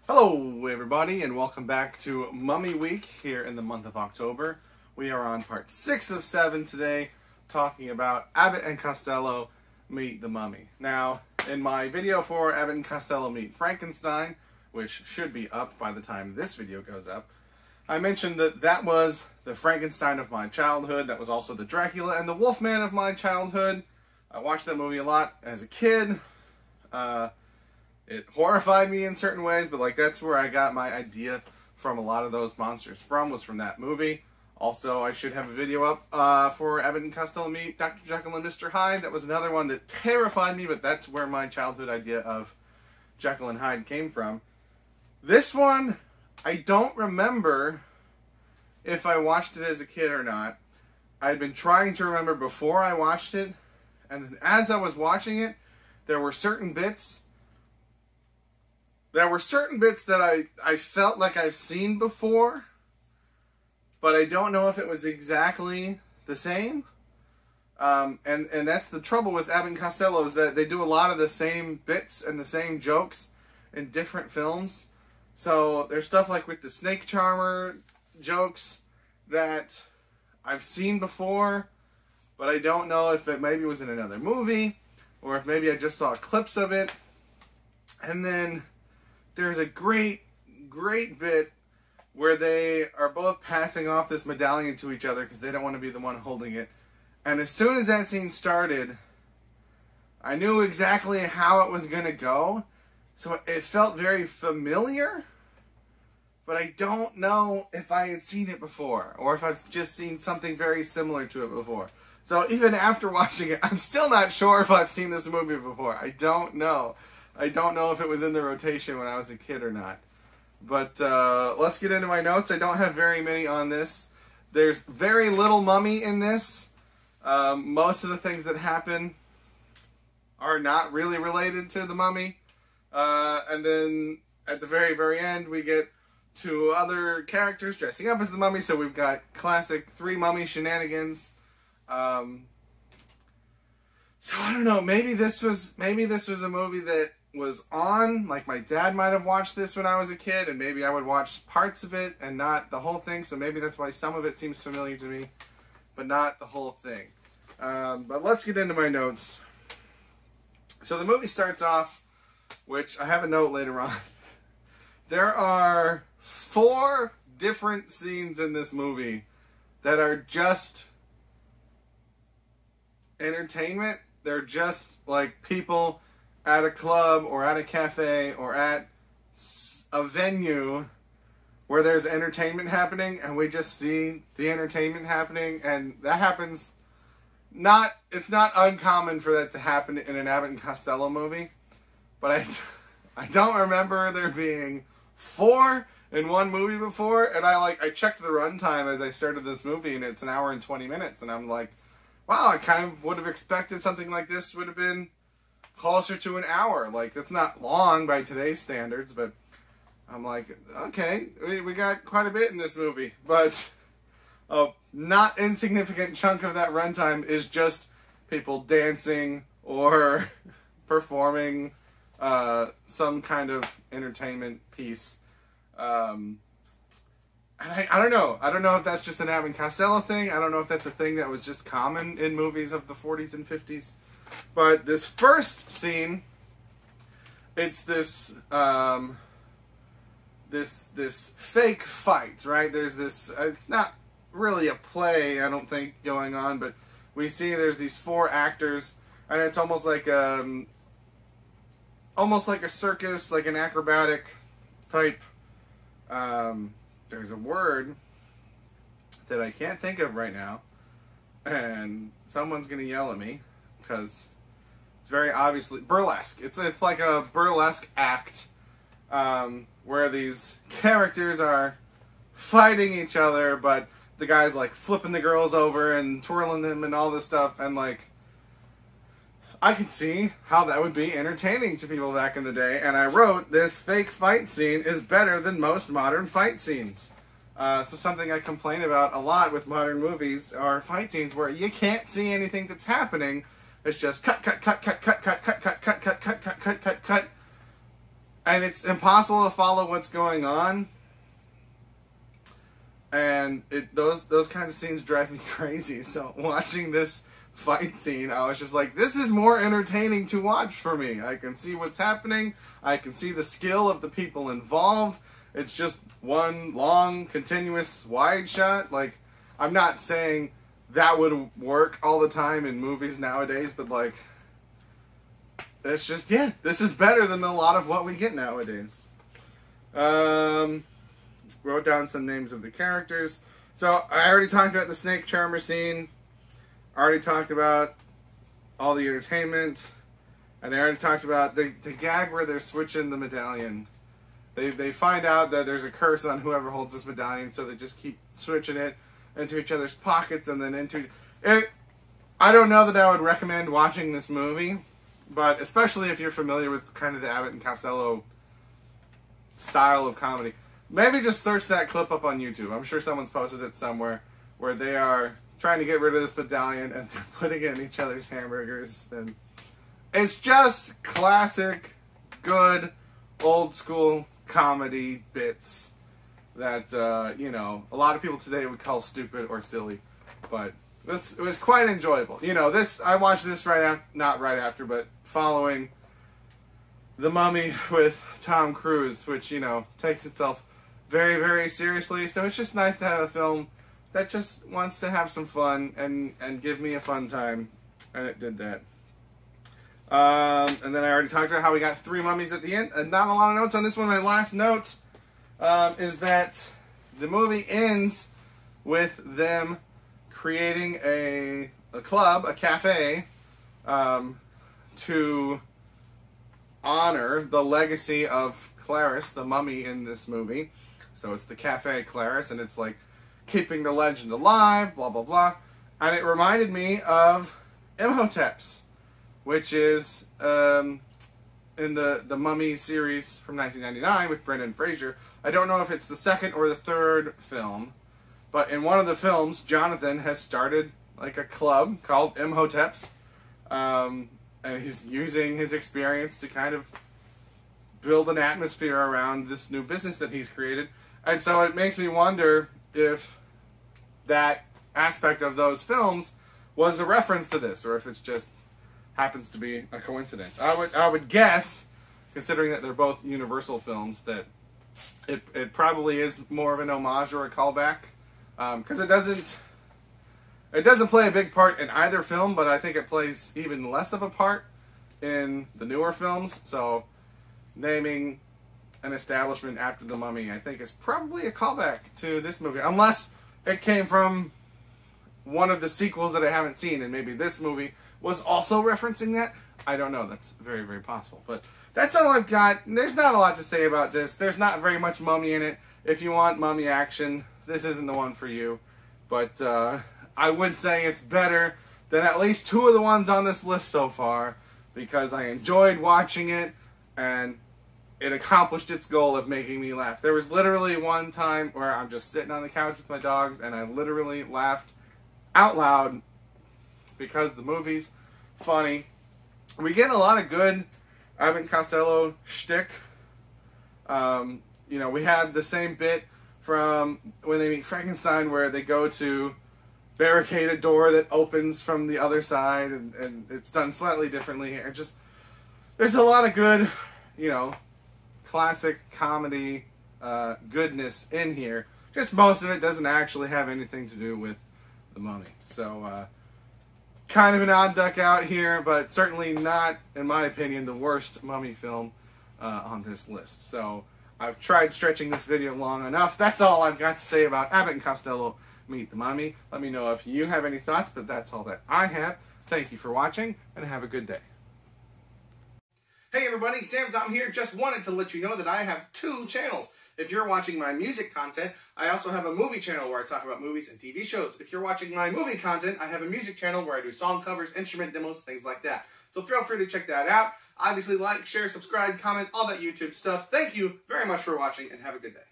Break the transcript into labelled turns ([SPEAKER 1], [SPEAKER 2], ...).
[SPEAKER 1] Hello everybody and welcome back to Mummy Week here in the month of October. We are on part 6 of 7 today, talking about Abbott and Costello Meet the Mummy. Now, in my video for Abbott and Costello Meet Frankenstein, which should be up by the time this video goes up, I mentioned that that was the Frankenstein of my childhood. That was also the Dracula and the Wolfman of my childhood. I watched that movie a lot as a kid. It horrified me in certain ways, but like that's where I got my idea from a lot of those monsters was from that movie. Also, I should have a video up for Abbott and Costello Meet Dr. Jekyll and Mr. Hyde. That was another one that terrified me, but that's where my childhood idea of Jekyll and Hyde came from. This one, I don't remember if I watched it as a kid or not. I'd been trying to remember before I watched it, and then as I was watching it, there were certain bits that I felt like I've seen before, but I don't know if it was exactly the same. And that's the trouble with Abbott and Costello, is that they do a lot of the same bits and the same jokes in different films. So there's stuff like with the snake charmer jokes that I've seen before, but I don't know if it maybe was in another movie or if maybe I just saw clips of it. And then there's a great bit where they are both passing off this medallion to each other because they don't want to be the one holding it. And as soon as that scene started, I knew exactly how it was going to go. So it felt very familiar, but I don't know if I had seen it before or if I've just seen something very similar to it before. So even after watching it, I'm still not sure if I've seen this movie before. I don't know. I don't know if it was in the rotation when I was a kid or not. But let's get into my notes. I don't have very many on this. There's very little mummy in this. Most of the things that happen are not really related to the mummy. And then at the very end, we get two other characters dressing up as the mummy. So we've got classic 3 mummy shenanigans. So I don't know. Maybe this was a movie that was on, like my dad might have watched this when I was a kid, and maybe I would watch parts of it and not the whole thing, so maybe that's why some of it seems familiar to me, but not the whole thing. But let's get into my notes. So the movie starts off, which I have a note later on. There are 4 different scenes in this movie that are just entertainment. They're just like people at a club or at a cafe or at a venue where there's entertainment happening, and we just see the entertainment happening, and that happens. It's not uncommon for that to happen in an Abbott and Costello movie, but I don't remember there being 4 in one movie before, and I checked the runtime as I started this movie, and it's 1 hour and 20 minutes, and I'm like, wow, I kind of would have expected something like this would have been closer to 1 hour. Like, that's not long by today's standards, but I'm like, okay, we got quite a bit in this movie. But a not insignificant chunk of that runtime is just people dancing or performing some kind of entertainment piece. And I don't know. I don't know if that's just an Abbott and Costello thing. I don't know if that's a thing that was just common in movies of the 40s and 50s. But this first scene, it's this this fake fight, right? There's this. It's not really a play, I don't think, going on, but we see there's these 4 actors, and it's almost like a circus, like an acrobatic type. There's a word that I can't think of right now, and someone's gonna yell at me because it's very obviously burlesque. It's like a burlesque act where these characters are fighting each other, but the guy's like flipping the girls over and twirling them and all this stuff, and like I can see how that would be entertaining to people back in the day, and I wrote, this fake fight scene is better than most modern fight scenes. So something I complain about a lot with modern movies are fight scenes where you can't see anything that's happening. It's just cut, cut, cut, cut, cut, cut, cut, cut, cut, cut, cut, cut, cut, cut. and it's impossible to follow what's going on. And those kinds of scenes drive me crazy. So watching this fight scene, I was just like, this is more entertaining to watch for me. I can see what's happening. I can see the skill of the people involved. It's just one long, continuous wide shot. Like, I'm not saying that would work all the time in movies nowadays, but like, it's just, yeah, this is better than a lot of what we get nowadays. Wrote down some names of the characters. So, I already talked about the snake charmer scene. I already talked about all the entertainment. And I already talked about the gag where they're switching the medallion. They find out that there's a curse on whoever holds this medallion, so they just keep switching it into each other's pockets and then into it. I don't know that I would recommend watching this movie, but especially if you're familiar with kind of the Abbott and Costello style of comedy, maybe just search that clip up on YouTube. I'm sure someone's posted it somewhere where they are trying to get rid of this medallion and they're putting it in each other's hamburgers. And it's just classic, good, old school comedy bits that, you know, a lot of people today would call stupid or silly. But it was quite enjoyable. You know, I watched this not right after, but following The Mummy with Tom Cruise, which, you know, takes itself very, very seriously. So it's just nice to have a film that just wants to have some fun and give me a fun time. And it did that. And then I already talked about how we got 3 mummies at the end. And not a lot of notes on this one. My last note is that the movie ends with them creating a club, a cafe, to honor the legacy of Clarice, the mummy in this movie. So it's the Cafe Clarice, and it's like keeping the legend alive, blah, blah, blah. And it reminded me of Imhotep's, which is in the Mummy series from 1999 with Brendan Fraser. I don't know if it's the second or the third film, but in one of the films, Jonathan has started like a club called Imhotep's, and he's using his experience to kind of build an atmosphere around this new business that he's created. And so it makes me wonder if that aspect of those films was a reference to this, or if it's just happens to be a coincidence. I would guess, considering that they're both Universal films, that it probably is more of an homage or a callback, because it doesn't play a big part in either film, but I think it plays even less of a part in the newer films. So naming an establishment after the Mummy, I think, is probably a callback to this movie, unless it came from one of the sequels that I haven't seen, and maybe this movie was also referencing that. I don't know. That's very, very possible. But that's all I've got. There's not a lot to say about this. There's not very much mummy in it. If you want mummy action, this isn't the one for you. But I would say it's better than at least 2 of the ones on this list so far, because I enjoyed watching it, and it accomplished its goal of making me laugh. There was literally one time where I'm just sitting on the couch with my dogs, and I literally laughed out loud because the movie's funny. We get a lot of good Abbott and Costello shtick. You know, we had the same bit from when they meet Frankenstein, where they go to barricade a door that opens from the other side, and it's done slightly differently. It just, there's a lot of good, you know, classic comedy goodness in here. Just most of it doesn't actually have anything to do with the Mummy. So, kind of an odd duck out here, but certainly not, in my opinion, the worst Mummy film on this list. So, I've tried stretching this video long enough. That's all I've got to say about Abbott and Costello Meet the Mummy. Let me know if you have any thoughts, but that's all that I have. Thank you for watching, and have a good day. Hey everybody, Sam Tom here. Just wanted to let you know that I have 2 channels. If you're watching my music content, I also have a movie channel where I talk about movies and TV shows. If you're watching my movie content, I have a music channel where I do song covers, instrument demos, things like that. So feel free to check that out. Obviously, like, share, subscribe, comment, all that YouTube stuff. Thank you very much for watching, and have a good day.